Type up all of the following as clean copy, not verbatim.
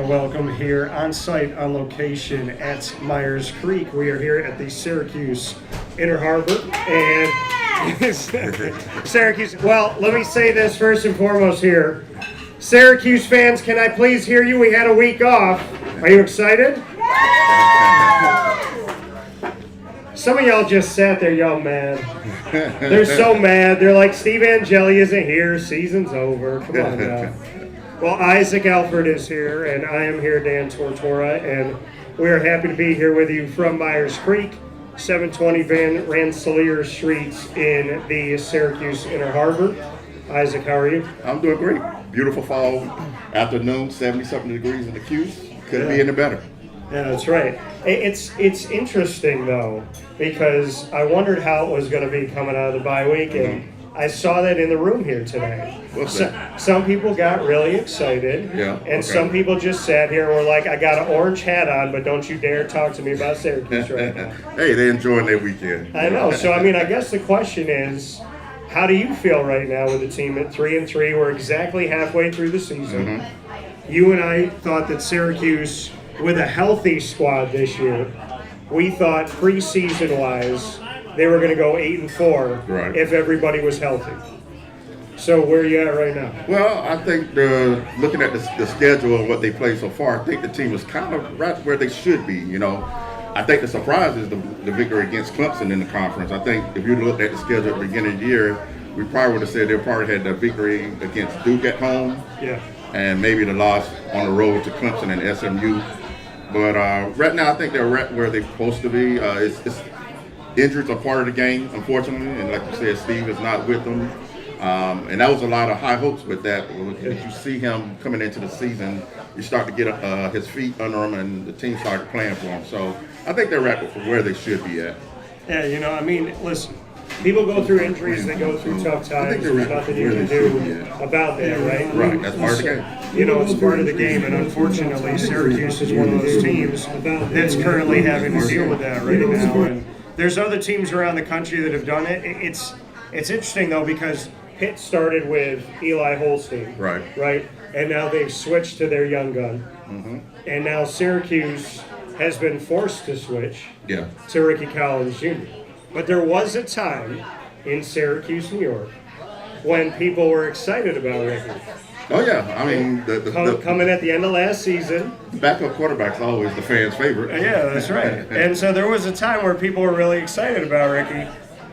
welcome here on site, on location at Myers Creek. We are here at the Syracuse Inner Harbor. And Syracuse, well, let me say this first and foremost here. Syracuse fans, can I please hear you? We had a week off. Are you excited? Some of y'all just sat there, y'all mad. They're so mad. They're like, Steve Angeli isn't here. Season's over. Come on now. Well, Isaac Alford is here, and I am here, Dan Tortora, and we are happy to be here with you from Myers Creek, 720 Rensselaer Street in the Syracuse Inner Harbor. Isaac, how are you? I'm doing great. Beautiful fall afternoon, 70-something degrees in the Q's. Couldn't be any better. Yeah, that's right. It's interesting, though, because I wondered how it was going to be coming out of the bye week, and I saw that in the room here today. Some people got really excited, and some people just sat here and were like, I got an orange hat on, but don't you dare talk to me about Syracuse right now. Hey, they're enjoying their weekend. I know. So, I mean, I guess the question is, how do you feel right now with the team at 3-3? We're exactly halfway through the season. You and I thought that Syracuse, with a healthy squad this year, we thought preseason-wise, they were going to go 8-4 if everybody was healthy. So where are you at right now? Well, I think looking at the schedule and what they played so far, I think the team is kind of right where they should be. You know, I think the surprise is the victory against Clemson in the conference. I think if you looked at the schedule at the beginning of the year, we probably would have said they probably had the victory against Duke at home, and maybe the loss on the road to Clemson and SMU. But right now, I think they're right where they're supposed to be. Injuries are part of the game, unfortunately, and like you said, Steve is not with them. And that was a lot of high hopes with that. As you see him coming into the season, you start to get his feet under him, and the team started playing for him. So I think they're right where they should be at. Yeah, you know, I mean, listen, people go through injuries, they go through tough times. There's nothing you can do about that, right? Right, that's part of the game. You know, it's part of the game, and unfortunately, Syracuse is one of those teams that's currently having to deal with that right now. And there's other teams around the country that have done it. It's interesting, though, because Pitt started with Eli Holstein, right? And now they've switched to their young gun. And now Syracuse has been forced to switch to Ricky Collins Jr. But there was a time in Syracuse, New York, when people were excited about Ricky. Oh, yeah. I mean, coming at the end of last season. The backup quarterback's always the fans' favorite. Yeah, that's right. And so there was a time where people were really excited about Ricky.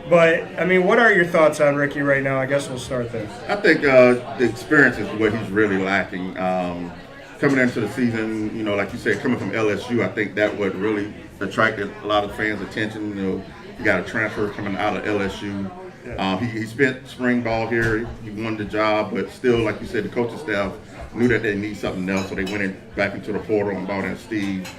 But, I mean, what are your thoughts on Ricky right now? I guess we'll start there. I think the experience is what he's really lacking. Coming into the season, you know, like you said, coming from LSU, I think that would really attracted a lot of fans' attention. You know, you got a transfer coming out of LSU. He spent spring ball here. He won the job, but still, like you said, the coaching staff knew that they need something else, so they went back into the portal and brought in Steve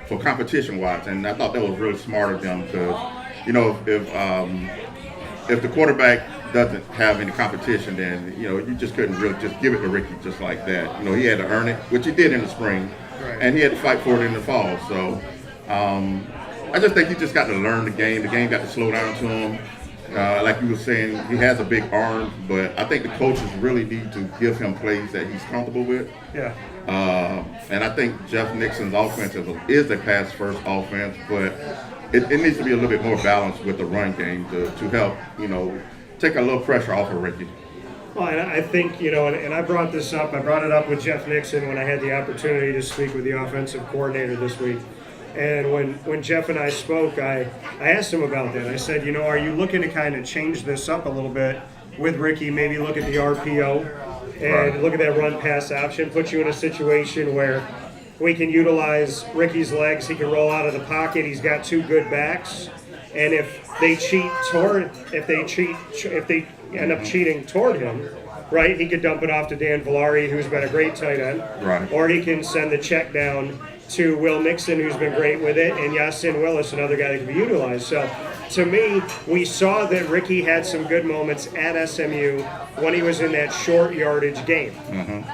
for competition-wise. And I thought that was really smart of them because, you know, if the quarterback doesn't have any competition, then, you know, you just couldn't really just give it to Ricky just like that. You know, he had to earn it, which he did in the spring, and he had to fight for it in the fall. So I just think he just got to learn the game. The game got to slow down to him. Like you were saying, he has a big arm, but I think the coaches really need to give him plays that he's comfortable with. And I think Jeff Nixon's offense is a pass-first offense, but it needs to be a little bit more balanced with the run game to help, you know, take a little pressure off of Ricky. Well, and I think, you know, and I brought this up. I brought it up with Jeff Nixon when I had the opportunity to speak with the offensive coordinator this week. And when Jeff and I spoke, I asked him about that. I said, you know, are you looking to kind of change this up a little bit with Ricky? Maybe look at the RPO and look at that run-pass option. Put you in a situation where we can utilize Ricky's legs. He can roll out of the pocket. He's got two good backs. And if they end up cheating toward him, right, he could dump it off to Dan Villari, who's been a great tight end. Or he can send the check down to Will Nixon, who's been great with it, and Yasin Willis, another guy that can be utilized. So, to me, we saw that Ricky had some good moments at SMU when he was in that short yardage game.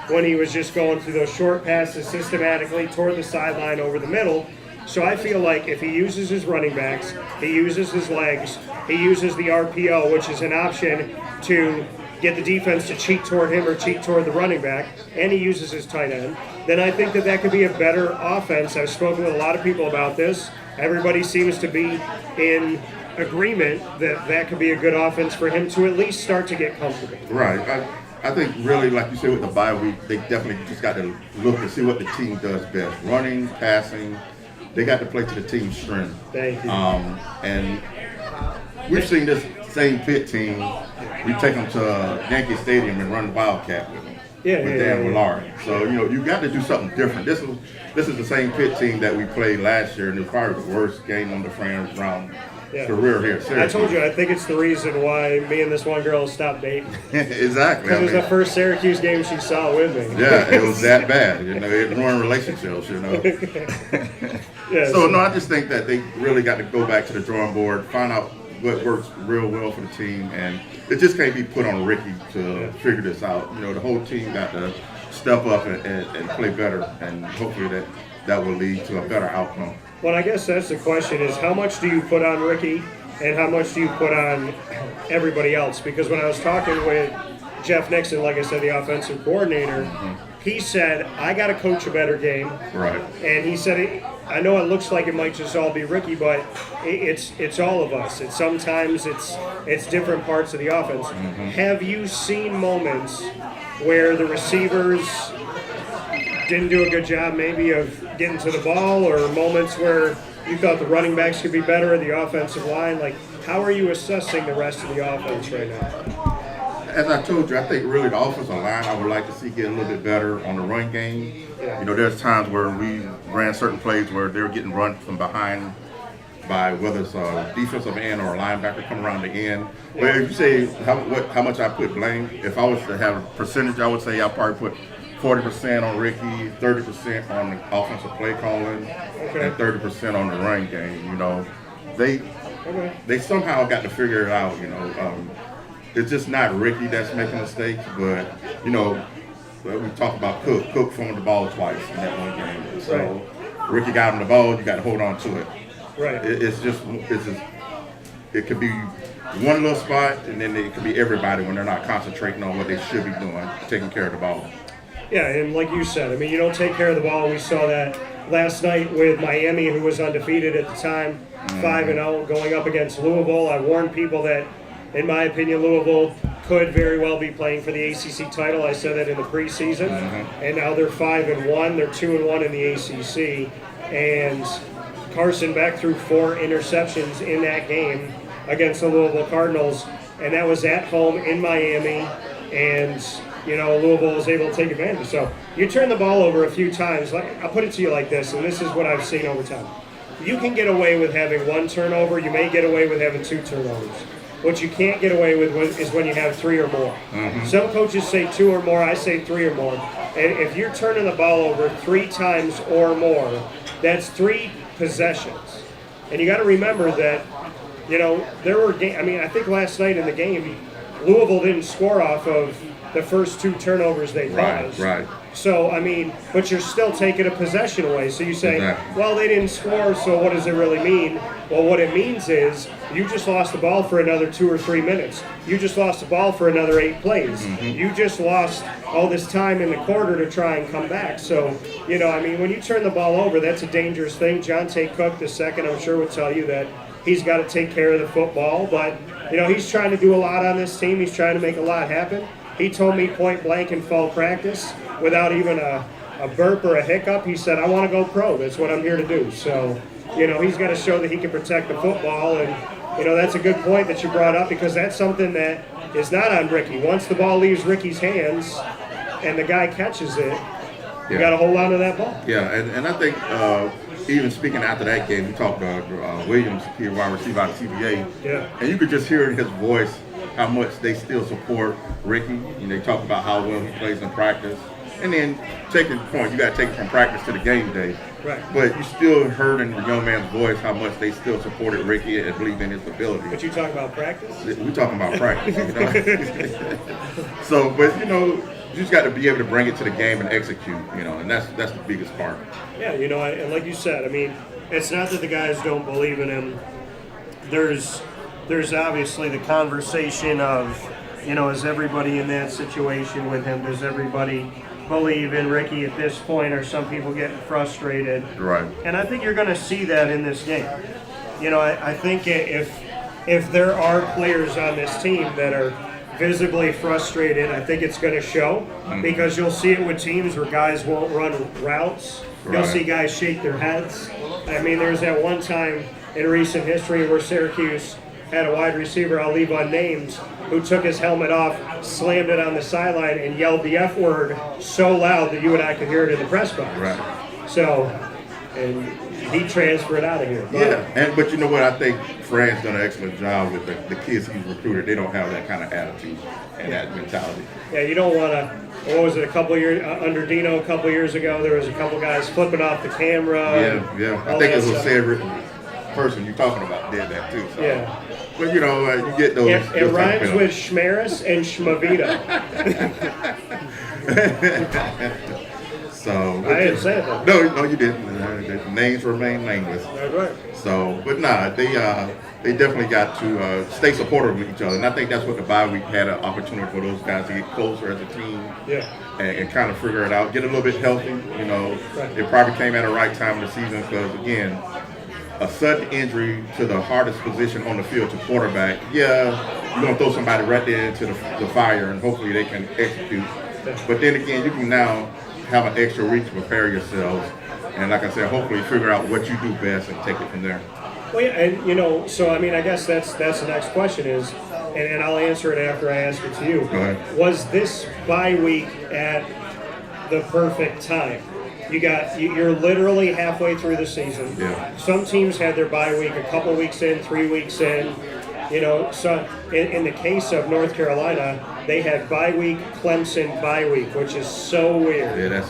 When he was just going through those short passes systematically toward the sideline over the middle. So I feel like if he uses his running backs, he uses his legs, he uses the RPO, which is an option to get the defense to cheat toward him or cheat toward the running back, and he uses his tight end, then I think that could be a better offense. I've spoken with a lot of people about this. Everybody seems to be in agreement that could be a good offense for him to at least start to get comfortable. Right. I think really, like you said, with the bye week, they definitely just got to look and see what the team does best. Running, passing, they got to play to the team's strength. Thank you. And we've seen this same Pitt team. We take them to Yankee Stadium and run the Wildcat with them. With Dan Willard. So, you got to do something different. This is the same Pitt team that we played last year, and it was probably the worst game on the Fran's round career here at Syracuse. I told you, I think it's the reason why me and this one girl stopped dating. Exactly. Because it was the first Syracuse game she saw with me. Yeah, it was that bad. It ruined relationships, Yeah, So, no, I just think that they really got to go back to the drawing board, find out what works real well for the team, and it just can't be put on Ricky to figure this out. The whole team got to step up and play better, and hopefully that will lead to a better outcome. Well, I guess that's the question is how much do you put on Ricky and how much do you put on everybody else? Because when I was talking with Jeff Nixon, like I said, the offensive coordinator, he said, I got to coach a better game. Right. And he said, I know it looks like it might just all be Ricky, but it's all of us. Sometimes it's different parts of the offense. Have you seen moments where the receivers didn't do a good job maybe of getting to the ball, or moments where you thought the running backs could be better, or the offensive line? Like, how are you assessing the rest of the offense right now? As I told you, I think really the offensive line I would like to see get a little bit better on the run game. Yeah. There's times where we ran certain plays where they were getting run from behind by whether it's a defensive end or a linebacker come around the end. But if you say how much I put blame, if I was to have a percentage, I would say I probably put 40% on Ricky, 30% on the offensive play calling, and 30% on the run game. They somehow got to figure it out. It's just not Ricky that's making mistakes, but we talk about Cook. Cook thrown the ball twice in that one game. So Ricky got him the ball, you got to hold on to it. Right. It could be one little spot, and then it could be everybody when they're not concentrating on what they should be doing, taking care of the ball. Yeah, and like you said, you don't take care of the ball. We saw that last night with Miami, who was undefeated at the time, 5-0, going up against Louisville. I warned people that, in my opinion, Louisville could very well be playing for the ACC title. I said that in the preseason, and now they're 5-1. They're 2-1 in the ACC, and Carson Beck threw 4 interceptions in that game against the Louisville Cardinals, and that was at home in Miami, and Louisville was able to take advantage. So you turn the ball over a few times. I'll put it to you like this, and this is what I've seen over time. You can get away with having 1 turnover. You may get away with having 2 turnovers. What you can't get away with is when you have 3 or more. Some coaches say 2 or more. I say 3 or more. And if you're turning the ball over 3 times or more, that's 3 possessions. And you got to remember that, there were I think last night in the game, Louisville didn't score off of the first 2 turnovers they caused. Right. So, but you're still taking a possession away. So you say, well, they didn't score, so what does it really mean? Well, what it means is you just lost the ball for another 2 or 3 minutes. You just lost the ball for another 8 plays. You just lost all this time in the quarter to try and come back. So, when you turn the ball over, that's a dangerous thing. John Tate Cook, the second, I'm sure would tell you that he's got to take care of the football. But, he's trying to do a lot on this team. He's trying to make a lot happen. He told me point blank in fall practice, without even a burp or a hiccup, he said, I want to go pro. That's what I'm here to do. So, he's got to show that he can protect the football. And, that's a good point that you brought up, because that's something that is not on Ricky. Once the ball leaves Ricky's hands and the guy catches it, you got to hold on to that ball. Yeah, and I think even speaking after that game, we talked about Williams, here, wide receiver out of CBA. Yeah. And you could just hear in his voice how much they still support Ricky. They talk about how well he plays in practice. And then taking the point, you got to take it from practice to the game day. Right. But you still heard in the young man's voice how much they still supported Ricky and believed in his ability. But you talking about practice? We're talking about practice, So, but you just got to be able to bring it to the game and execute, and that's the biggest part. Yeah, and like you said, it's not that the guys don't believe in him. There's obviously the conversation of, is everybody in that situation with him? Does everybody believe in Ricky at this point? Or some people getting frustrated? Right. And I think you're going to see that in this game. I think if there are players on this team that are visibly frustrated, I think it's going to show, because you'll see it with teams where guys won't run routes. You'll see guys shake their heads. I mean, there's that one time in recent history where Syracuse had a wide receiver, I'll leave unnamed, who took his helmet off, slammed it on the sideline, and yelled the F word so loud that you and I could hear it in the press box. Right. So, and he transferred out of here. But you know what? I think Fran's done an excellent job with the kids he's recruited. They don't have that kind of attitude and that mentality. Yeah, you don't want to. What was it? A couple of years under Dino? A couple of years ago, there was a couple guys flipping off the camera. Yeah. I think it was a said person you're talking about did that too. So. Yeah. But you get those. It rhymes with Schmaris and Schmavita. So I didn't say that. No, you didn't. The names remain nameless. That's right. So, but they definitely got to stay supportive of each other, and I think that's what the bye week had an opportunity for those guys to get closer as a team. Yeah. And kind of figure it out, get a little bit healthy. Right. It probably came at the right time of the season because again, a sudden injury to the hardest position on the field, to quarterback. Yeah, you're gonna throw somebody right there into the fire, and hopefully they can execute. But then again, you can now have an extra week to prepare yourselves, and like I said, hopefully figure out what you do best and take it from there. Well, yeah, and so I mean, I guess that's the next question is, and I'll answer it after I ask it to you. Go ahead. Was this bye week at the perfect time? You're literally halfway through the season. Yeah. Some teams had their bye week a couple weeks in, 3 weeks in. So in the case of North Carolina, they had bye week, Clemson bye week, which is so weird. Yeah, that's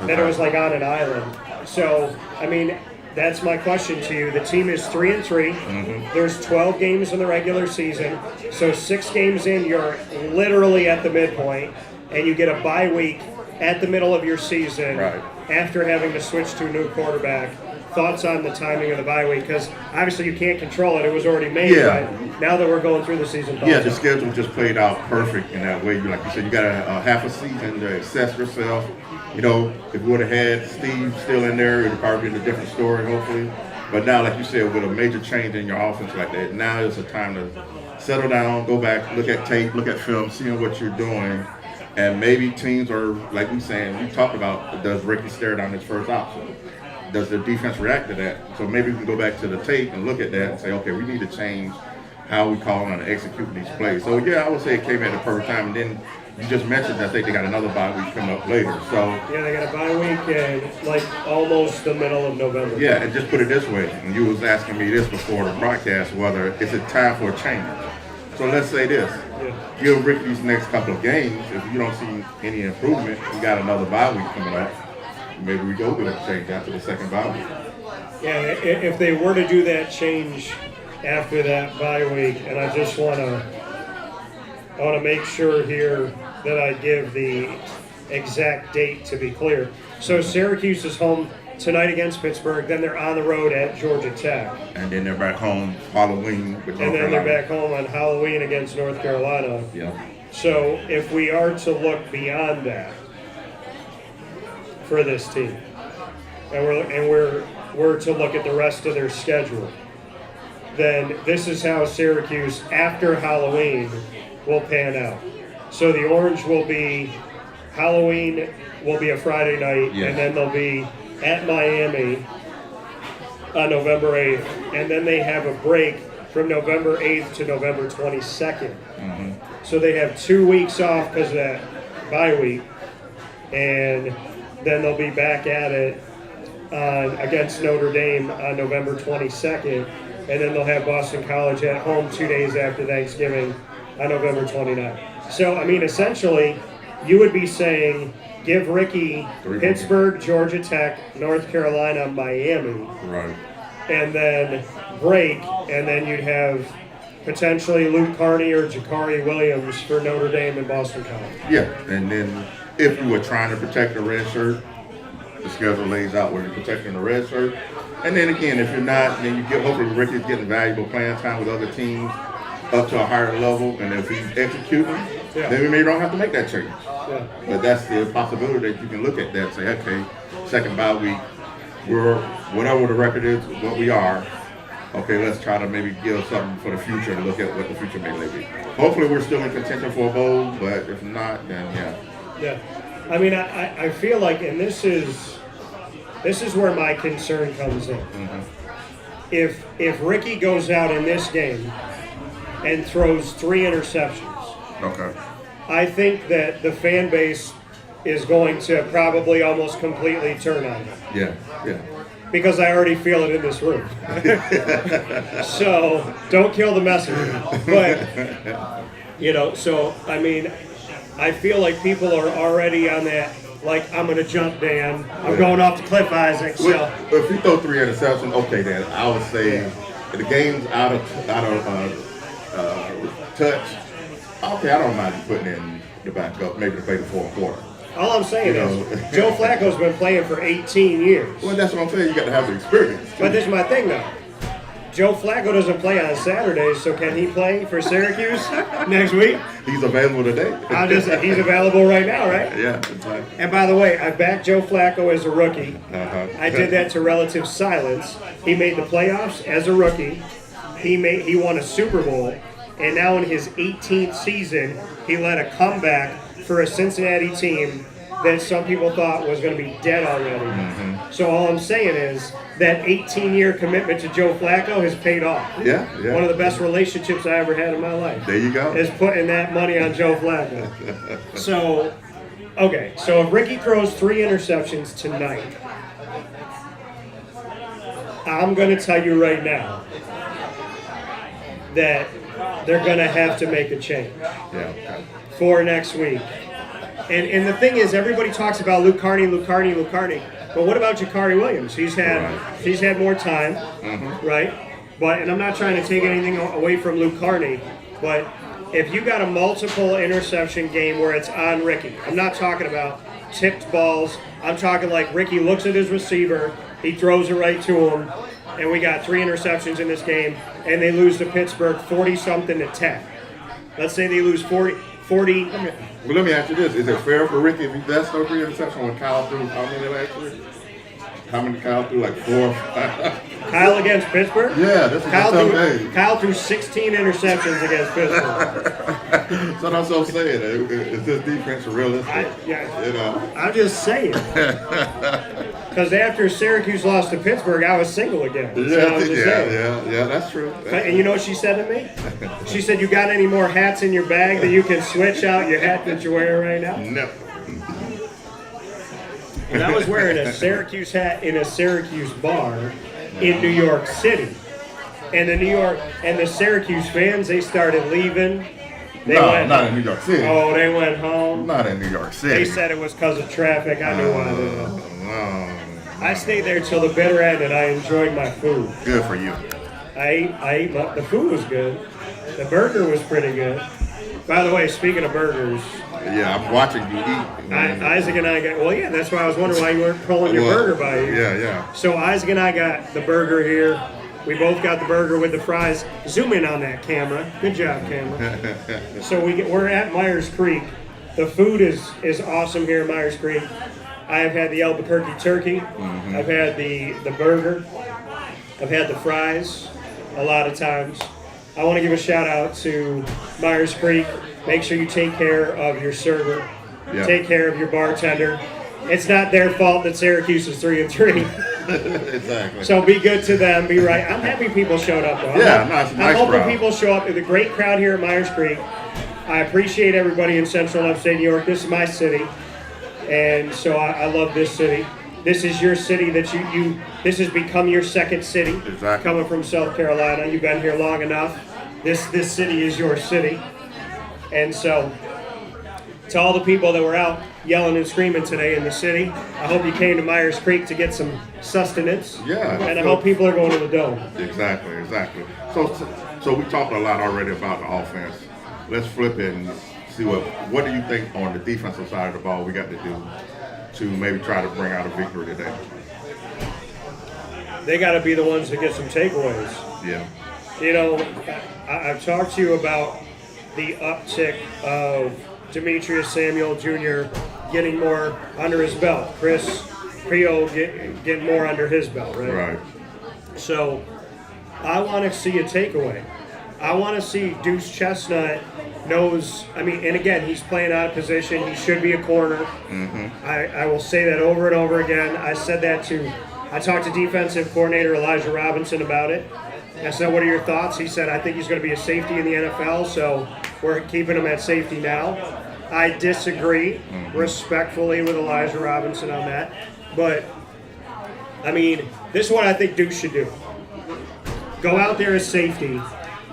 That it was like on an island. So I mean, that's my question to you. The team is 3-3. Mm-hmm. There's 12 games in the regular season. So 6 games in, you're literally at the midpoint, and you get a bye week at the middle of your season after having to switch to a new quarterback. Thoughts on the timing of the bye week? Because obviously you can't control it. It was already made. Yeah. But now that we're going through the season. The schedule just played out perfect in that way. Like you said, you got a half a season to assess yourself. If we would have had Steve still in there, it would probably been a different story, hopefully. But now, like you said, with a major change in your offense like that, now is the time to settle down, go back, look at tape, look at film, seeing what you're doing. And maybe teams are, like we talked about, does Ricky stare down his first option? Does the defense react to that? So maybe we can go back to the tape and look at that and say, okay, we need to change how we call on and execute these plays. So I would say it came at the perfect time. And then you just mentioned, I think they got another bye week coming up later. So yeah, they got a bye week in like almost the middle of November. Yeah, and just put it this way, and you was asking me this before the broadcast, whether it's a time for a change. So let's say this. Give Rick these next couple of games. If you don't see any improvement, we got another bye week coming up. Maybe we go with a change after the second bye week. Yeah, if they were to do that change after that bye week, and I just want to make sure here that I give the exact date to be clear. So Syracuse is home tonight against Pittsburgh, then they're on the road at Georgia Tech. And then they're back home Halloween with North Carolina. And then they're back home on Halloween against North Carolina. Yeah. So if we are to look beyond that for this team, and we're to look at the rest of their schedule, then this is how Syracuse after Halloween will pan out. So the Orange will be, Halloween will be a Friday night, and then they'll be at Miami on November 8th, and then they have a break from November 8th to November 22nd. Mm-hmm. So they have 2 weeks off because of that bye week, and then they'll be back at it against Notre Dame on November 22nd, and then they'll have Boston College at home 2 days after Thanksgiving on November 29th. So, I mean, essentially, you would be saying, give Ricky Pittsburgh, Georgia Tech, North Carolina, Miami. Right. And then break, and then you'd have potentially Luke Carney or Jakari Williams for Notre Dame and Boston College. Yeah, and then if you were trying to protect the red shirt, the schedule lays out where you're protecting the red shirt. And then again, if you're not, then you get, hopefully Ricky's getting valuable playing time with other teams. up to a higher level, and if he's executing, then we may don't have to make that change. Yeah. But that's the possibility that you can look at that and say, okay, second bye week, we're whatever the record is, what we are. Okay, let's try to maybe give something for the future and look at what the future may be. Hopefully, we're still in contention for a bowl, but if not, then yeah. Yeah, I mean, I feel like, and this is where my concern comes in. Mm-hmm. If Ricky goes out in this game and throws 3 interceptions, Okay. I think that the fan base is going to probably almost completely turn on him. Yeah. Because I already feel it in this room. So don't kill the messenger. But, so, I mean, I feel like people are already on that, like, I'm going to jump, Dan. I'm going off the cliff, Isaac. So. If you throw 3 interceptions, okay, Dan, I would say the game's out of touch. Okay, I don't mind you putting in the backup, maybe to play the fourth quarter. All I'm saying is, Joe Flacco's been playing for 18 years. Well, that's what I'm saying. You got to have the experience. But this is my thing, though. Joe Flacco doesn't play on Saturdays, so can he play for Syracuse next week? He's available today. He's available right now, right? Yeah, exactly. And by the way, I backed Joe Flacco as a rookie. Uh-huh. I did that to relative silence. He made the playoffs as a rookie. He won a Super Bowl. And now in his 18th season, he led a comeback for a Cincinnati team that some people thought was going to be dead already. Mm-hmm. So all I'm saying is that 18-year commitment to Joe Flacco has paid off. Yeah. One of the best relationships I ever had in my life. There you go. Is putting that money on Joe Flacco. So if Ricky throws 3 interceptions tonight, I'm going to tell you right now that they're going to have to make a change for next week. And the thing is, everybody talks about Luke Carney. But what about Jakari Williams? He's had more time, right? And I'm not trying to take anything away from Luke Carney, but if you got a multiple interception game where it's on Ricky, I'm not talking about tipped balls. I'm talking like Ricky looks at his receiver, he throws it right to him, and we got 3 interceptions in this game, and they lose to Pittsburgh 40-something to 10. Let's say they lose 40. Let me ask you this. Is it fair for Ricky if he does throw 3 interceptions when Kyle threw how many last year? How many Kyle threw? Like 4? Kyle against Pittsburgh? Yeah, that's a tough game. Kyle threw 16 interceptions against Pittsburgh. So that's what I'm saying. Is this defense realistic? I'm just saying. Because after Syracuse lost to Pittsburgh, I was single again. Yeah, that's true. And you know what she said to me? She said, "You got any more hats in your bag that you can switch out your hat that you're wearing right now?" No. And I was wearing a Syracuse hat in a Syracuse bar in New York City. And the Syracuse fans, they started leaving. Not in New York City. Oh, they went home. Not in New York City. They said it was because of traffic. I knew why they went. I stayed there till the bitter end, and I enjoyed my food. Good for you. I ate the food was good. The burger was pretty good. By the way, speaking of burgers. Yeah, I'm watching you eat. Isaac and I got, that's why I was wondering why you weren't pulling your burger by you. Yeah. So Isaac and I got the burger here. We both got the burger with the fries. Zoom in on that camera. Good job, camera. So we're at Myers Creek. The food is awesome here at Myers Creek. I have had the Albuquerque turkey. Mm-hmm. I've had the burger. I've had the fries a lot of times. I want to give a shout out to Myers Creek. Make sure you take care of your server. Yeah. Take care of your bartender. It's not their fault that Syracuse is 3-3. Exactly. So be good to them. Be right. I'm happy people showed up, though. I'm hoping people show up. It's a great crowd here at Myers Creek. I appreciate everybody in Central and Upstate New York. This is my city, and so I love this city. This is your city that this has become your second city. Exactly. Coming from South Carolina, you've been here long enough. This city is your city, and so to all the people that were out yelling and screaming today in the city, I hope you came to Myers Creek to get some sustenance. Yeah. And I hope people are going to the Dome. Exactly. So we talked a lot already about the offense. Let's flip it and see what do you think on the defensive side of the ball we got to do to maybe try to bring out a victory today? They got to be the ones that get some takeaways. Yeah. You know, I've talked to you about the uptick of Demetrius Samuel Jr. getting more under his belt. Chris Pio getting more under his belt, right? Right. So I want to see a takeaway. I want to see Deuce Chestnut knows, I mean, and again, he's playing out of position. He should be a corner. Mm-hmm. I will say that over and over again. I talked to defensive coordinator Elijah Robinson about it. I said, what are your thoughts? He said, I think he's going to be a safety in the NFL, so we're keeping him at safety now. I disagree respectfully with Elijah Robinson on that. But, I mean, this is what I think Deuce should do. Go out there as safety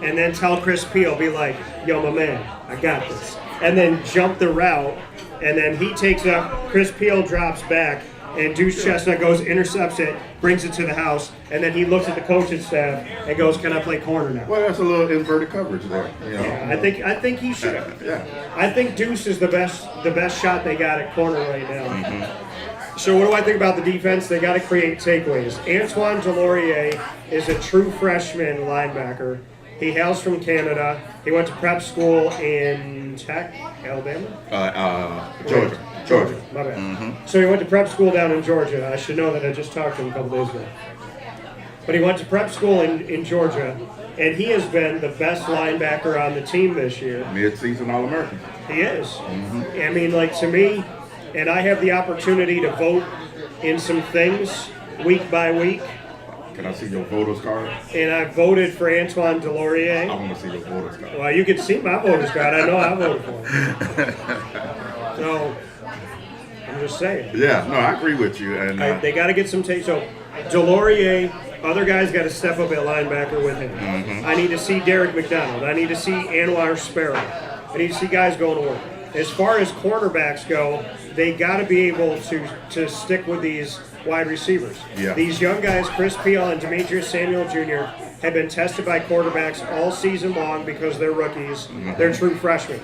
and then tell Chris Pio, be like, yo, my man, I got this. And then jump the route, and then he takes up, Chris Pio drops back, and Deuce Chestnut goes, intercepts it, brings it to the house, and then he looks at the coaching staff and goes, can I play corner now? Well, that's a little inverted coverage there. Yeah, I think he should. Yeah. I think Deuce is the best shot they got at corner right now. Mm-hmm. So what do I think about the defense? They got to create takeaways. Antoine Delorier is a true freshman linebacker. He hails from Canada. He went to prep school in Alabama? Georgia. My bad. Mm-hmm. So he went to prep school down in Georgia. I should know that. I just talked to him a couple days ago. But he went to prep school in Georgia, and he has been the best linebacker on the team this year. Mid-season All-American. He is. Mm-hmm. I mean, like, to me, and I have the opportunity to vote in some things week by week. Can I see your voter's card? And I voted for Antoine Delorier. I want to see your voter's card. Well, you can see my voter's card. I know I voted for him. So, I'm just saying. Yeah, no, I agree with you. And They got to get some take. So, Delorier, other guys got to step up at linebacker with him. Mm-hmm. I need to see Derek McDonald. I need to see Anwar Sparrow. I need to see guys going to work. As far as quarterbacks go, they got to be able to stick with these wide receivers. Yeah. These young guys, Chris Pio and Demetrius Samuel Jr., have been tested by quarterbacks all season long because they're rookies. Mm-hmm. They're true freshmen.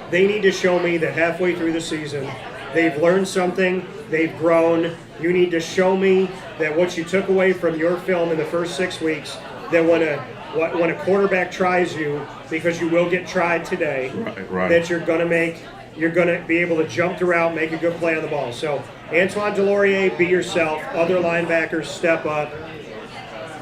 They need to show me that halfway through the season, they've learned something, they've grown. You need to show me that what you took away from your film in the first 6 weeks, that when a quarterback tries you, because you will get tried today, right. that you're going to be able to jump the route, make a good play on the ball. So, Antoine Delorier, be yourself. Other linebackers, step up.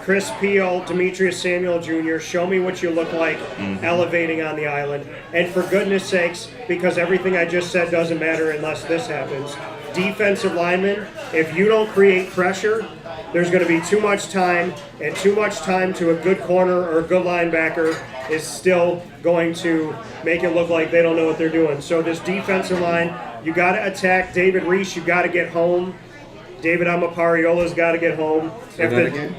Chris Pio, Demetrius Samuel Jr., show me what you look like elevating on the island. And for goodness sakes, because everything I just said doesn't matter unless this happens, defensive linemen, if you don't create pressure, there's going to be too much time, and too much time to a good corner or a good linebacker is still going to make it look like they don't know what they're doing. So this defensive line, you got to attack David Reese. You got to get home. David Amapariola's got to get home. Say that again?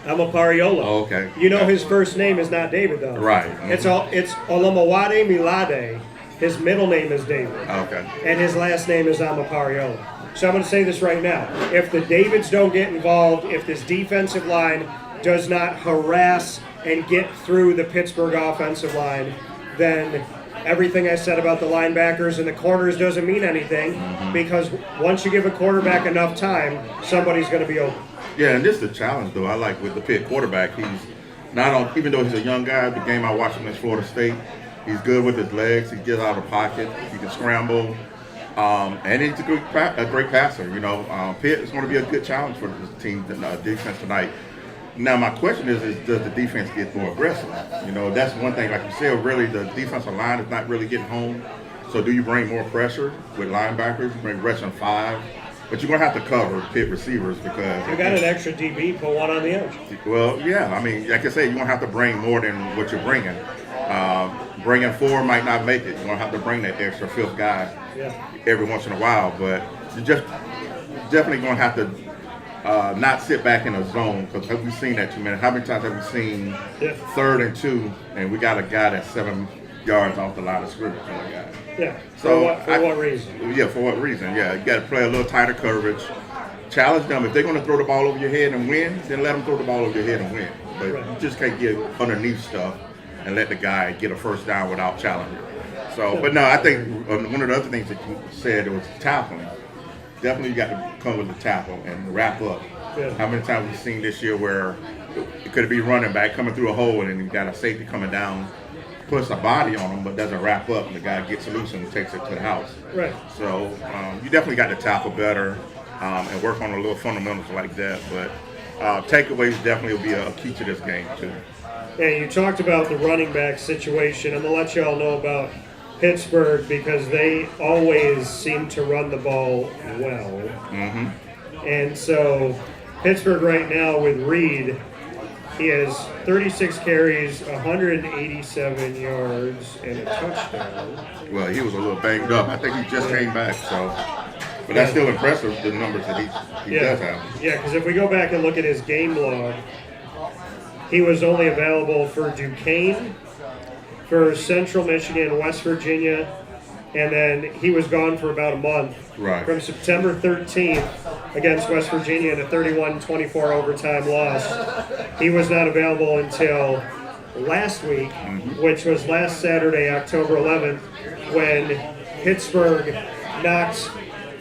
Amapariola. Oh, okay. You know his first name is not David though. Right. Mm-hmm. It's Olamawade Milade. His middle name is David. Okay. And his last name is Amapariola. So I'm going to say this right now. If the Davids don't get involved, if this defensive line does not harass and get through the Pittsburgh offensive line, then everything I said about the linebackers and the corners doesn't mean anything, because once you give a quarterback enough time, somebody's going to be open. Yeah, and this is the challenge, though. I like with the Pitt quarterback. He's not on, even though he's a young guy, the game I watched him against Florida State, he's good with his legs. He gets out of the pocket. He can scramble. And he's a great passer. You know, Pitt is going to be a good challenge for this team defense tonight. Now, my question is does the defense get more aggressive? You know, that's one thing. Like you said, really, the defensive line is not really getting home. So do you bring more pressure with linebackers? You bring rushing 5. But you're going to have to cover Pitt receivers because... You got an extra DB, put one on the edge. Well, yeah. I mean, like I said, you're going to have to bring more than what you're bringing. Bringing 4 might not make it. You're going to have to bring that extra 5th guy every once in a while. But you're just definitely going to have to not sit back in a zone, because have we seen that too many? How many times have we seen 3rd and 2 and we got a guy that's 7 yards off the line of scrimmage? Yeah. So for what reason? Yeah, for what reason? Yeah, you got to play a little tighter coverage. Challenge them. If they're going to throw the ball over your head and win, then let them throw the ball over your head and win. But you just can't get underneath stuff and let the guy get a first down without challenging. So, but no, I think one of the other things that you said was tackling. Definitely you got to come with the tackle and wrap up. Yeah. How many times we've seen this year where it could be running back coming through a hole and you got a safety coming down, puts a body on him but doesn't wrap up, and the guy gets loose and takes it to the house. Right. So you definitely got to tackle better and work on the little fundamentals like that. But takeaways definitely will be a key to this game too. Yeah, you talked about the running back situation. I'm going to let you all know about Pittsburgh because they always seem to run the ball well. Mm-hmm. And so Pittsburgh right now with Reed, he has 36 carries, 187 yards, and a touchdown. Well, he was a little banged up. I think he just came back, so. But that's still impressive, the numbers that he does have. Yeah, because if we go back and look at his game log, he was only available for Duquesne, for Central Michigan, West Virginia, and then he was gone for about a month. Right. From September 13th against West Virginia in a 31-24 overtime loss. He was not available until last week, which was last Saturday, October 11th, when Pittsburgh knocked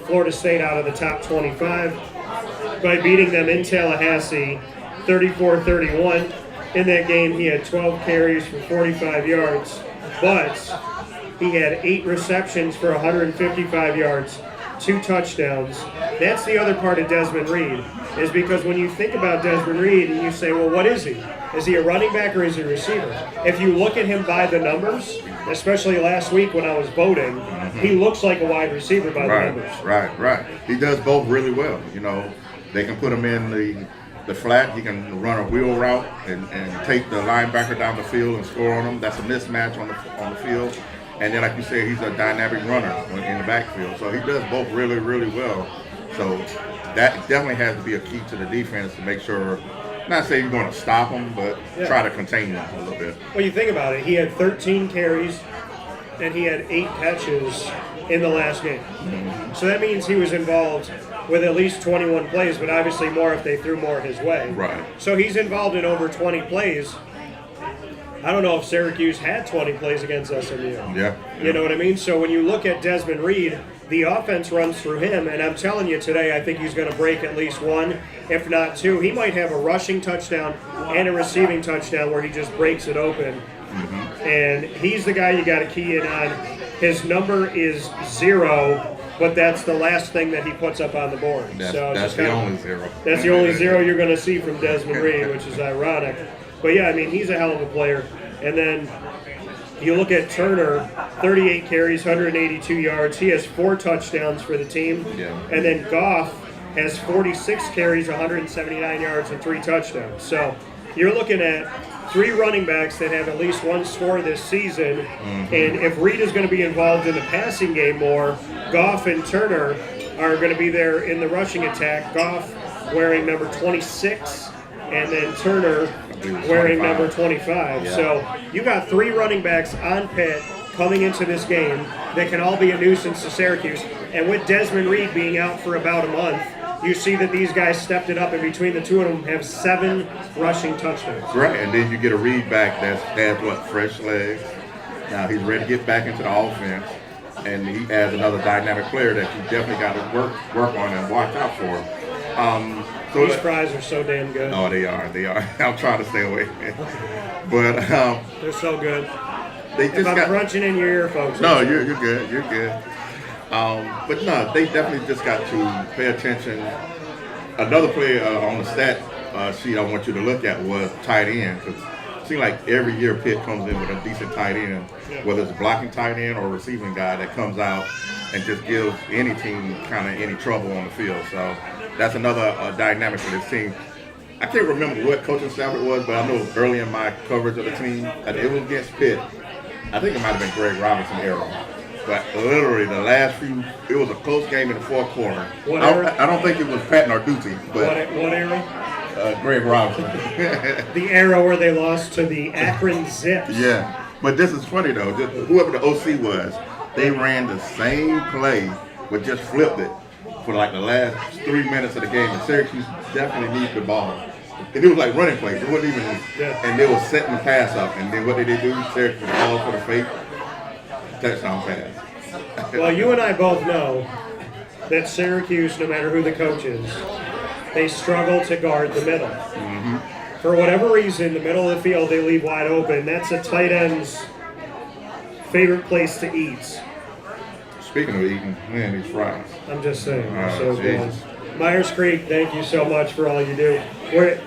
Florida State out of the top 25 by beating them in Tallahassee 34-31. In that game, he had 12 carries for 45 yards, but he had 8 receptions for 155 yards, 2 touchdowns. That's the other part of Desmond Reed, is because when you think about Desmond Reed and you say, well, what is he? Is he a running back or is he a receiver? If you look at him by the numbers, especially last week when I was voting, he looks like a wide receiver by the numbers. Right. He does both really well. You know, they can put him in the flat. He can run a wheel route and take the linebacker down the field and score on him. That's a mismatch on the field. And then, like you said, he's a dynamic runner in the backfield. So he does both really, really well. So that definitely has to be a key to the defense to make sure, not say you're going to stop him, but try to contain him a little bit. Well, you think about it. He had 13 carries and he had 8 catches in the last game. So that means he was involved with at least 21 plays, but obviously more if they threw more his way. Right. So he's involved in over 20 plays. I don't know if Syracuse had 20 plays against SMU. Yeah. You know what I mean? So when you look at Desmond Reed, the offense runs through him, and I'm telling you today, I think he's going to break at least 1, if not 2. He might have a rushing touchdown and a receiving touchdown where he just breaks it open. And he's the guy you got to key in on. His number is 0, but that's the last thing that he puts up on the board. That's the only 0. That's the only 0 you're going to see from Desmond Reed, which is ironic. But yeah, I mean, he's a hell of a player. And then you look at Turner, 38 carries, 182 yards. He has 4 touchdowns for the team. Yeah. And then Goff has 46 carries, 179 yards, and 3 touchdowns. So you're looking at 3 running backs that have at least 1 score this season. And if Reed is going to be involved in the passing game more, Goff and Turner are going to be there in the rushing attack. Goff wearing number 26, and then Turner wearing number 25. Yeah. So you got 3 running backs on Pitt coming into this game that can all be a nuisance to Syracuse. And with Desmond Reed being out for about a month, you see that these guys stepped it up, and between the 2 of them have 7 rushing touchdowns. Right, and then you get a Reed back that has fresh legs. Now he's ready to get back into the offense, and he adds another dynamic player that you definitely got to work on and watch out for. These fries are so damn good. Oh, they are. I'm trying to stay away. But they're so good. They just if I'm crunching in your ear, folks. No, you're good. You're good. But no, they definitely just got to pay attention. Another player on the stat sheet I want you to look at was tight end, because it seems like every year Pitt comes in with a decent tight end, whether it's a blocking tight end or a receiving guy that comes out and just gives any team kind of any trouble on the field. So that's another dynamic for this team. I can't remember what coaching staff it was, but I know early in my coverage of the team, it was against Pitt. I think it might have been Greg Robinson era. But literally the last few, it was a close game in the 4th quarter. I don't think it was Pat Narduzzi, but what era? Greg Robinson. The era where they lost to the Akron Zips. Yeah, but this is funny though. Whoever the OC was, they ran the same play, but just flipped it for like the last 3 minutes of the game. And Syracuse definitely needed the ball. And it was like running plays. It wasn't even, and they were setting the pass up. And then what did they do? Syracuse was all for the fake touchdown pass. Well, you and I both know that Syracuse, no matter who the coach is, they struggle to guard the middle. For whatever reason, the middle of the field they leave wide open. That's a tight end's favorite place to eat. Speaking of eating, man, these fries. I'm just saying. Oh, So good. Jesus. Myers Creek, thank you so much for all you do.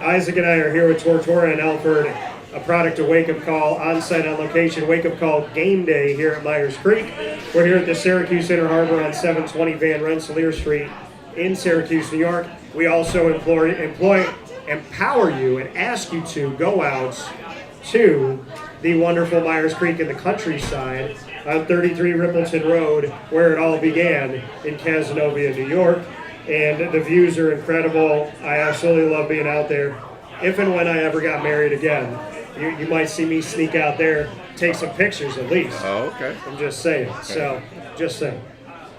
Isaac and I are here with Tortora and Alford, a product of Wake Up Call, on-site on location. Wake Up Call game day here at Myers Creek. We're here at the Syracuse Inner Harbor on 720 Van Rensselaer Street in Syracuse, New York. We also empower you and ask you to go out to the wonderful Myers Creek in the countryside on 33 Rippleton Road, where it all began in Cazenovia, New York. And the views are incredible. I absolutely love being out there. If and when I ever got married again, you might see me sneak out there, take some pictures at least. Oh, okay. I'm just saying. So, just saying.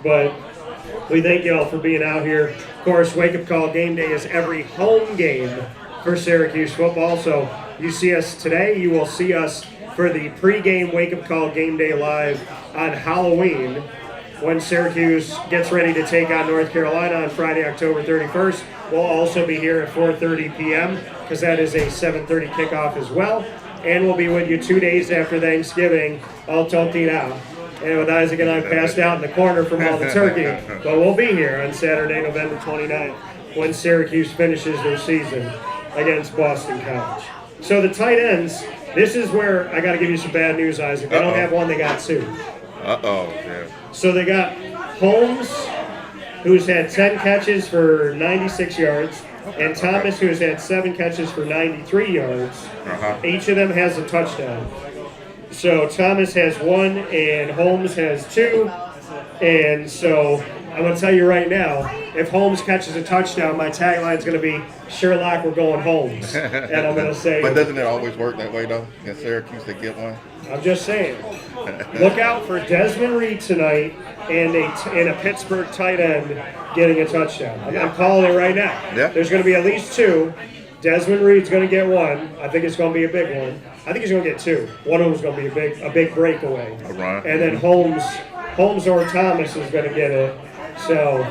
But we thank you all for being out here. Of course, Wake Up Call game day is every home game for Syracuse football. So you see us today, you will see us for the pregame Wake Up Call game day live on Halloween when Syracuse gets ready to take on North Carolina on Friday, October 31st. We'll also be here at 4:30 p.m. because that is a 7:30 kickoff as well. And we'll be with you 2 days after Thanksgiving, all talking out. And with Isaac and I passed out in the corner from all the turkey. But we'll be here on Saturday, November 29th, when Syracuse finishes their season against Boston College. So the tight ends, this is where I got to give you some bad news, Isaac. They don't have one, they got two. Yeah. So they got Holmes, who's had 10 catches for 96 yards, and Thomas, who's had 7 catches for 93 yards. Each of them has a touchdown. So Thomas has 1 and Holmes has 2. And so I'm going to tell you right now, if Holmes catches a touchdown, my tagline is going to be, Sherlock, we're going Holmes. And I'm going to say... But doesn't it always work that way, though? In Syracuse, they get one? I'm just saying. Look out for Desmond Reed tonight and a Pittsburgh tight end getting a touchdown. I'm calling it right now. Yeah. There's going to be at least 2. Desmond Reed's going to get 1. I think it's going to be a big one. I think he's going to get 2. One of them's going to be a big breakaway. All right. And then Holmes or Thomas is going to get it. So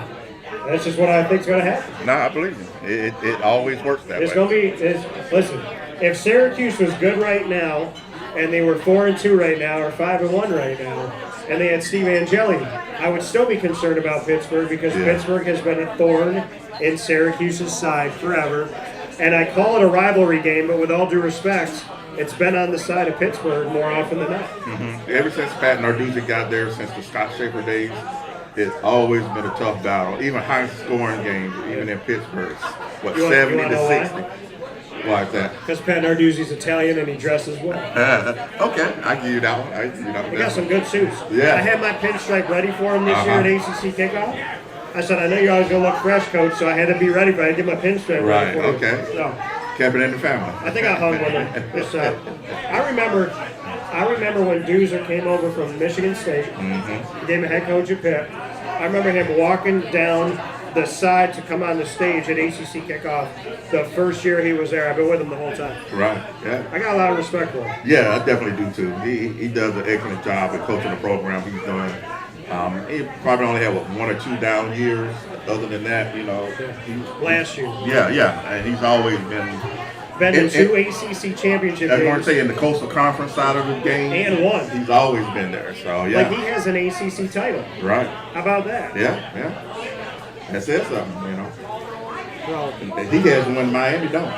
that's just what I think is going to happen. No, I believe you. It always works that It's way. going to be. Listen, if Syracuse was good right now, and they were 4-2 right now, or 5-1 right now, and they had Steve Angeli, I would still be concerned about Pittsburgh because Pittsburgh has been a thorn in Syracuse's side forever. And I call it a rivalry game, but with all due respect, it's been on the side of Pittsburgh more often than not. Ever since Pat Narduzzi got there, since the Scott Schaefer days, it's always been a tough battle. Even high-scoring games, even in Pittsburgh. What, You 70 wanna to know 60? why? Why is that? Because Pat Narduzzi's Italian and he dresses well. Okay, I give you that one. He got some good suits. Yeah. I had my pinstripe ready for him this year at ACC kickoff. I said, I know you're always going to look fresh, Coach, so I had to be ready, but I had to get my pinstripe ready for him. Okay. So, Kept it in the family. I think I hung with him. This, I remember when Doozer came over from Michigan State, became a head coach at Pitt. I remember him walking down the side to come on the stage at ACC kickoff the first year he was there. I've been with him the whole time. Right, yeah. I got a lot of respect for him. Yeah, I definitely do too. He does an excellent job at coaching the program he's doing. He probably only had 1 or 2 down years. Other than that, Last year. Yeah, and he's always been in 2 ACC championship I want to games. say in the Coastal Conference side of the game. And 1. He's always been there. So yeah. Like he has an ACC title. Right. How about that? Yeah. That says something, Well, He has one in Miami, don't.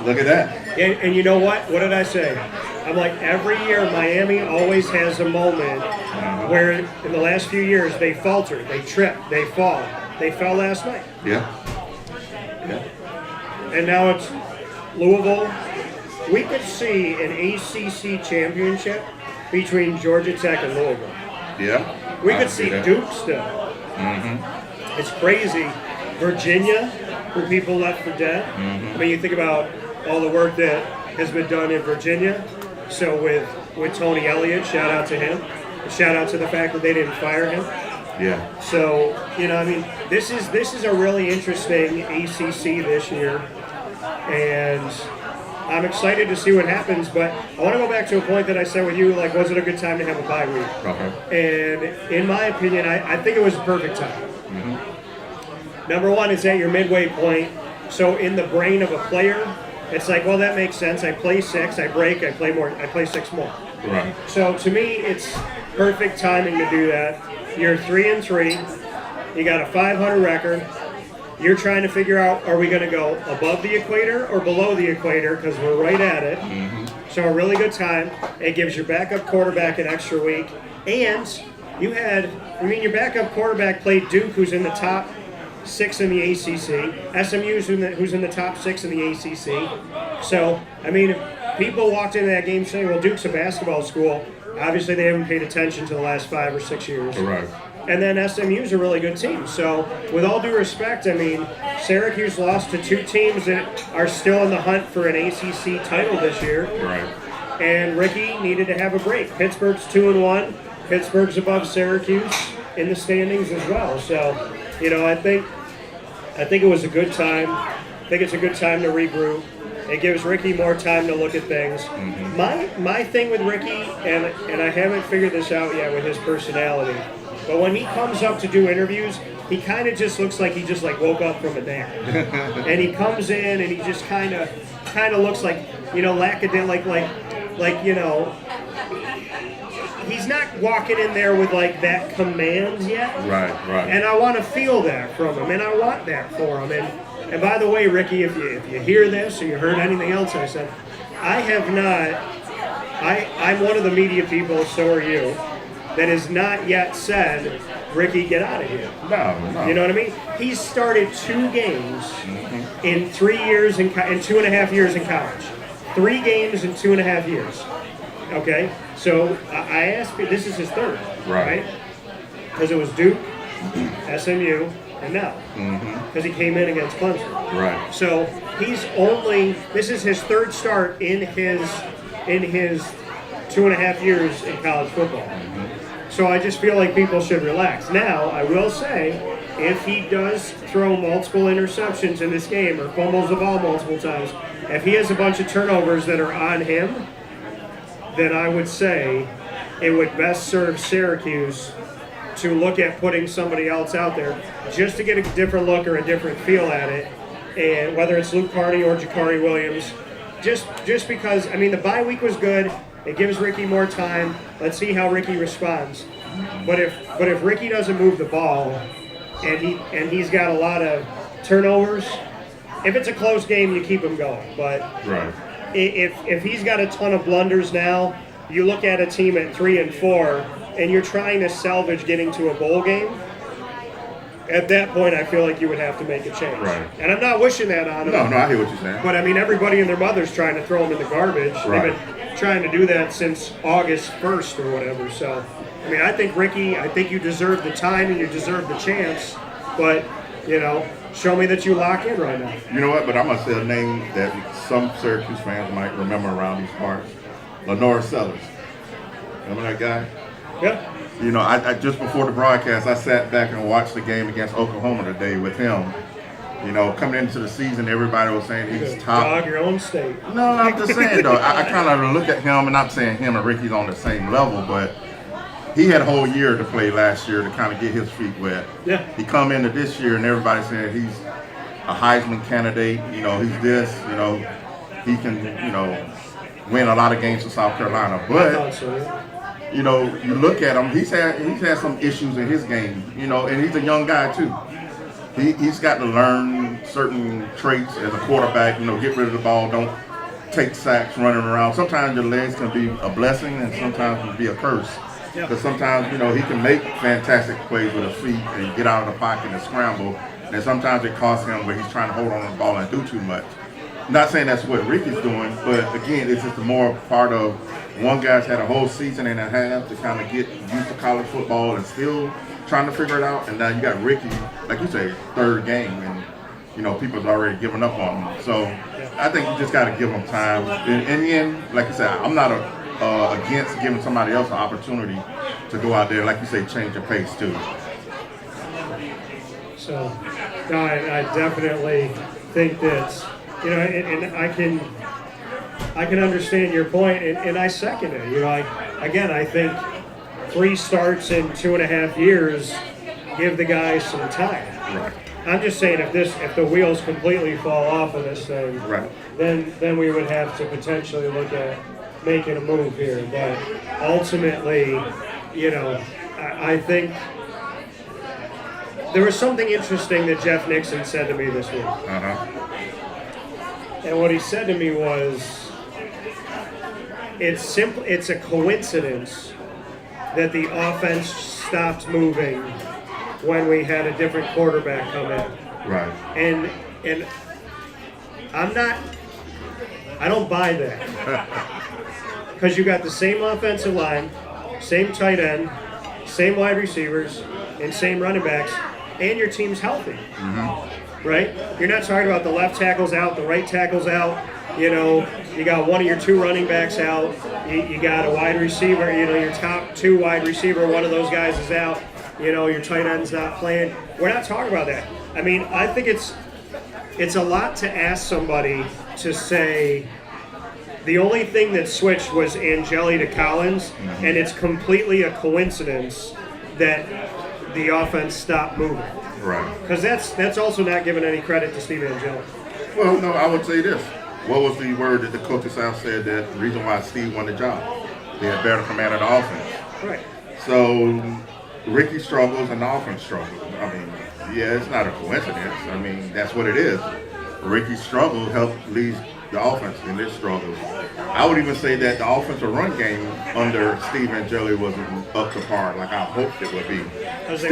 Look at that. and you know what? What did I say? I'm like, every year Miami always has a moment where in the last few years they falter, they trip, they fall. They fell last night. Yeah. And now it's Louisville. We could see an ACC championship between Georgia Tech and Louisville. Yeah. We I could see see that. Duke still. It's crazy. Virginia, who people left for dead. I mean, you think about all the work that has been done in Virginia. So with Tony Elliott, shout out to him. Shout out to the fact that they didn't fire him. Yeah. So, I mean, this is a really interesting ACC this year. And I'm excited to see what happens, but I want to go back to a point that I said with you, like, was it a good time to have a bye week? Okay. And in my opinion, I think it was a perfect time. Number one is at your midway point. So in the brain of a player, it's like, well, that makes sense. I play 6, I break, I play 6 more. Right. So to me, it's perfect timing to do that. You're 3-3. You got a 500 record. You're trying to figure out, are we going to go above the equator or below the equator? Because we're right at it. Mm-hmm. So a really good time. It gives your backup quarterback an extra week. And your backup quarterback played Duke, who's in the top 6 in the ACC. SMU, who's in the top 6 in the ACC. So, people walked into that game saying, well, Duke's a basketball school. Obviously, they haven't paid attention to the last 5 or 6 years. Right. And then SMU's a really good team. So, with all due respect, Syracuse lost to 2 teams that are still in the hunt for an ACC title this year. Right. And Ricky needed to have a break. Pittsburgh's 2-1. Pittsburgh's above Syracuse in the standings as well. So, I think it was a good time. I think it's a good time to regroup. It gives Ricky more time to look at things. Mm-hmm. My thing with Ricky, and I haven't figured this out yet with his personality, but when he comes up to do interviews, he kind of just looks like he just woke up from a nap. And he comes in and he just kind of looks like, he's not walking in there with that command yet. Right. And I want to feel that from him, and I want that for him. And by the way, Ricky, if you hear this or you heard anything else I said, I have not. I'm one of the media people, so are you, that has not yet said, Ricky, get out of here. No. You know what I mean? He's started 2 games in 3 years in 2.5 years in college. 3 games in 2.5 years. Okay? So I asked you, this is his 3rd, right? Because it was Duke, SMU, and now. Because he came in against Clemson. Right. So this is his 3rd start in his 2.5 years in college football. So I just feel like people should relax. Now, I will say, if he does throw multiple interceptions in this game or fumbles the ball multiple times, if he has a bunch of turnovers that are on him, then I would say it would best serve Syracuse to look at putting somebody else out there just to get a different look or a different feel at it. And whether it's Luke Carney or Jakari Williams, just because, the bye week was good. It gives Ricky more time. Let's see how Ricky responds. But if Ricky doesn't move the ball and he's got a lot of turnovers, if it's a close game, you keep him going. But right. If he's got a ton of blunders now, you look at a team at 3-4 and you're trying to salvage getting to a bowl game, at that point I feel like you would have to make a change. Right. And I'm not wishing that on him. No, I hear what you're saying. But everybody and their mother's trying to throw him in the garbage. Right. They've been trying to do that since August 1st or whatever. So, I think Ricky, you deserve the time and you deserve the chance. But, show me that you lock in right now. You know what? But I'm going to say a name that some Syracuse fans might remember around these parts. Lenore Sellers. Remember that guy? Yeah. I just before the broadcast, I sat back and watched the game against Oklahoma today with him. Coming into the season, everybody was saying he's top. Dog your own state. No, I'm just saying, though. I kind of look at him, and I'm saying him and Ricky's on the same level, but he had a whole year to play last year to kind of get his feet wet. Yeah. He come into this year, and everybody saying he's a Heisman candidate. He's this. He can, win a lot of games for South Carolina. But, I thought so, yeah. you look at him, he's had some issues in his game, and he's a young guy, too. He's got to learn certain traits as a quarterback, get rid of the ball, don't take sacks running around. Sometimes your legs can be a blessing and sometimes can be a curse. Because sometimes, he can make fantastic plays with his feet and get out of the pocket and scramble. And sometimes it costs him where he's trying to hold on to the ball and do too much. Not saying that's what Ricky's doing, but again, it's just more part of one guy's had a whole season and a half to kind of get used to college football and still trying to figure it out. And now you got Ricky, like you say, 3rd game, and people's already given up on him. So I think you just got to give him time. In the end, like you said, I'm not against giving somebody else an opportunity to go out there, like you say, change your pace too. So, no, I definitely think that, and I can understand your point, and I second it. I think 3 starts in 2.5 years give the guy some time. Right. I'm just saying if the wheels completely fall off of this thing, Right. then we would have to potentially look at making a move here. But ultimately, I think there was something interesting that Jeff Nixon said to me this week. And what he said to me was, it's a coincidence that the offense stopped moving when we had a different quarterback come in. Right. And I don't buy that. Because you got the same offensive line, same tight end, same wide receivers, and same running backs, and your team's healthy. Right? You're not talking about the left tackle's out, the right tackle's out. You got one of your two running backs out. You got a wide receiver, your top two wide receiver, one of those guys is out. Your tight end's not playing. We're not talking about that. I mean, I think it's a lot to ask somebody to say the only thing that switched was Angeli to Collins, and it's completely a coincidence that the offense stopped moving. Right. Because that's also not giving any credit to Steve Angeli. Well, no, I would say this. What was the word that the coaching staff said that the reason why Steve won the job? They had better command of the offense. Right. So Ricky struggles and the offense struggles. I mean, yeah, it's not a coincidence. I mean, that's what it is. Ricky's struggle helped lead the offense in their struggles. I would even say that the offensive run game under Steve Angeli wasn't up to par like I hoped it would be. Because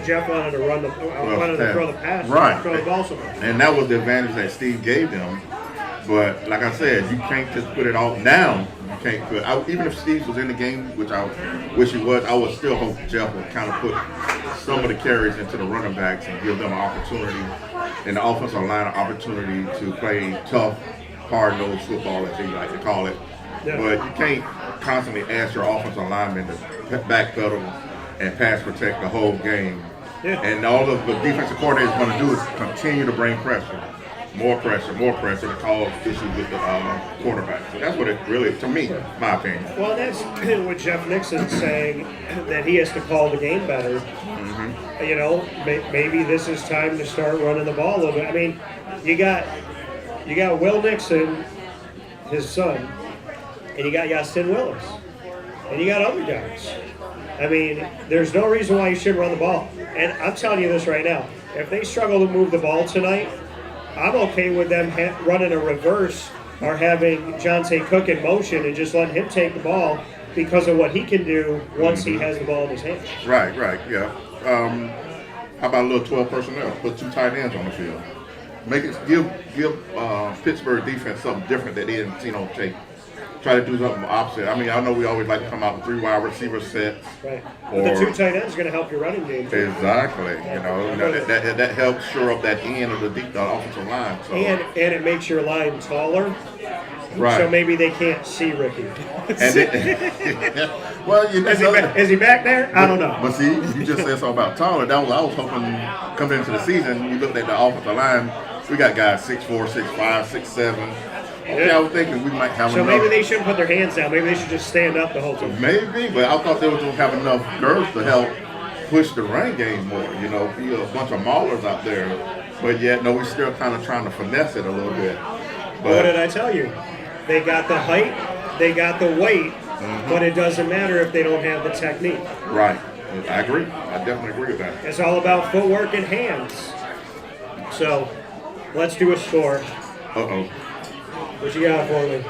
Jeff wanted to throw the pass, right? Throw the ball somewhere. And that was the advantage that Steve gave them. But like I said, you can't just put it all down. You can't put. Even if Steve was in the game, which I wish he was, I would still hope Jeff would kind of put some of the carries into the running backs and give them an opportunity, and the offensive line an opportunity to play tough, hard-nosed football, as they like to call it. Yeah. But you can't constantly ask your offensive linemen to backpedal and pass protect the whole game. Yeah. And all of the defensive coordinator is going to do is continue to bring pressure. More pressure to cause issues with the quarterback. So that's what it really, to me, my opinion. Well, that's what Jeff Nixon's saying, that he has to call the game better. Maybe this is time to start running the ball a little bit. I mean, you got Will Nixon, his son, and you got Yastin Willis, and you got other guys. I mean, there's no reason why you shouldn't run the ball. And I'm telling you this right now, if they struggle to move the ball tonight, I'm okay with them running a reverse or having Jonte Cook in motion and just letting him take the ball because of what he can do once he has the ball in his hands. Right, yeah. How about a little 12 personnel? Put two tight ends on the field. Make it give Pittsburgh defense something different that they didn't, take. Try to do something opposite. I mean, I know we always like to come out with 3 wide receiver sets. Right. But the 2 tight ends are going to help your running game. Exactly. That helps shore up that end of the offensive line. So. And it makes your line taller. Right. So maybe they can't see Ricky. Well, is he back there? I don't know. But see, you just said something about taller. That was I was hoping coming into the season. You looked at the offensive line. We got guys 6'4", 6'5", 6'7". Okay, I was thinking we might have enough. So maybe they shouldn't put their hands down. Maybe they should just stand up the whole time. Maybe, but I thought they would have enough girls to help push the run game more. Be a bunch of maulers out there. But yet, no, we're still kind of trying to finesse it a little bit. But what did I tell you? They got the height, they got the weight, but it doesn't matter if they don't have the technique. Right. I agree. I definitely agree with that. It's all about footwork and hands. So, let's do a score. Uh-oh. What you got for me?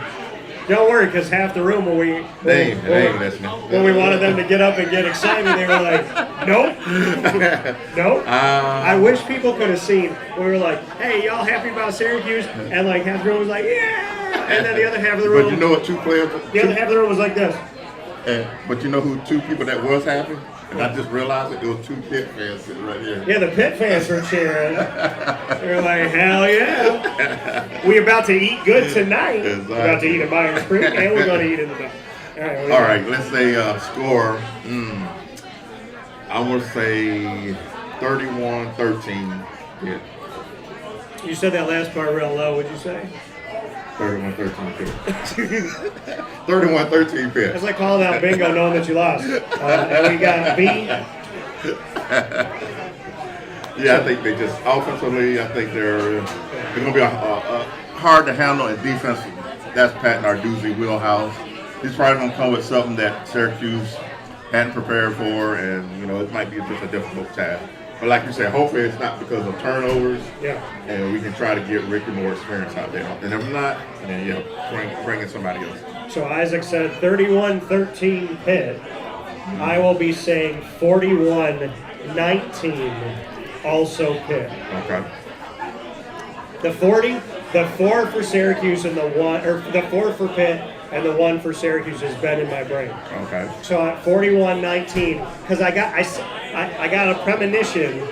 Don't worry, because half the room when we wanted them to get up and get excited, they were like, nope. Nope. I wish people could have seen. We were like, hey, y'all happy about Syracuse? And like half the room was like, yeah. And then the other half of the room. But you know what, the other half of the room was like this. But you know who 2 people that was happy? And I just realized it was 2 Pitt fans sitting right here. Yeah, the Pitt fans were cheering. They're like, hell yeah. We're about to eat good tonight. Exactly. We're about to eat at Meier Creek, and we're going to eat in the back. All right, let's say score. I would say 31-13 Pitt. You said that last part real low. What'd you say? 31-13 Pitt. 31-13 Pitt. It's like calling out bingo knowing that you lost. And we got B. Yeah, I think they just offensively. I think they're going to be hard to handle, and defense. That's Pat Narduzzi's wheelhouse. He's probably going to come with something that Syracuse hadn't prepared for, and it might be just a difficult task. But like you said, hopefully it's not because of turnovers. Yeah. And we can try to get Ricky more experience out there. And if not, then bring in somebody else. So Isaac said 31-13 Pitt. I will be saying 41-19 also Pitt. Okay. The 4 for Syracuse and the 4 for Pitt and the 1 for Syracuse has been in my brain. Okay. So at 41-19, because I got a premonition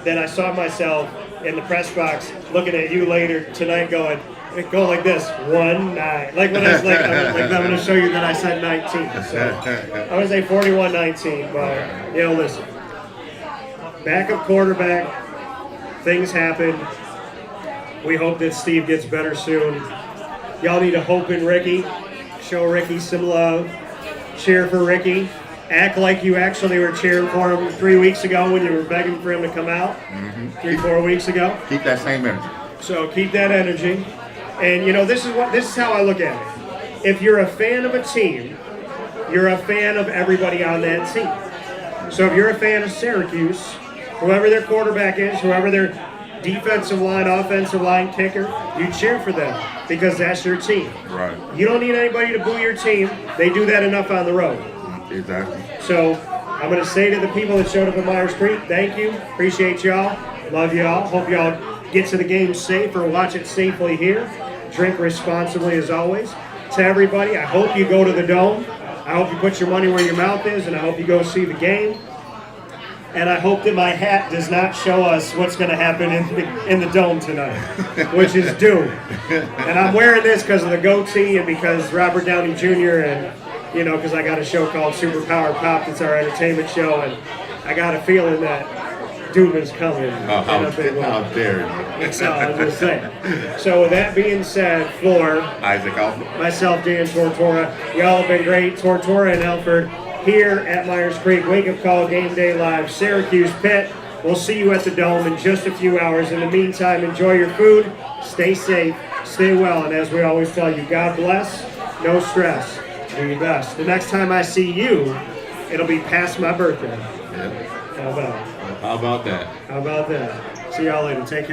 that I saw myself in the press box looking at you later tonight going like this, 1-9. Like when I was like I'm going to show you that I said 19. So I'm going to say 41-19, but listen. Backup quarterback, things happen. We hope that Steve gets better soon. Y'all need to hope in Ricky. Show Ricky some love. Cheer for Ricky. Act like you actually were cheering for him 3 weeks ago when you were begging for him to come out. 3-4 weeks ago. Keep that same energy. So keep that energy. And this is how I look at it. If you're a fan of a team, you're a fan of everybody on that team. So if you're a fan of Syracuse, whoever their quarterback is, whoever their defensive line, offensive line, kicker, you cheer for them because that's your team. Right. You don't need anybody to boo your team. They do that enough on the road. Exactly. So I'm going to say to the people that showed up at Myers Creek, thank you. Appreciate y'all. Love y'all. Hope y'all get to the game safe or watch it safely here. Drink responsibly as always. To everybody, I hope you go to the Dome. I hope you put your money where your mouth is, and I hope you go see the game. And I hope that my hat does not show us what's going to happen in the Dome tonight, which is doom. And I'm wearing this because of the goatee and because Robert Downey Jr. and, because I got a show called Superpower Pop. It's our entertainment show, and I got a feeling that doom is coming. How dare you. That's all I'm just saying. So with that being said, for Isaac Alford, myself, Dan Tortora, y'all have been great. Tortora and Alford here at Myers Creek. Wake Up Call Game Day Live, Syracuse, Pitt. We'll see you at the Dome in just a few hours. In the meantime, enjoy your food, stay safe, stay well, and as we always tell you, God bless, no stress, do your best. The next time I see you, it'll be past my birthday. Yeah. How about it? How about that? How about that? See y'all later. Take care.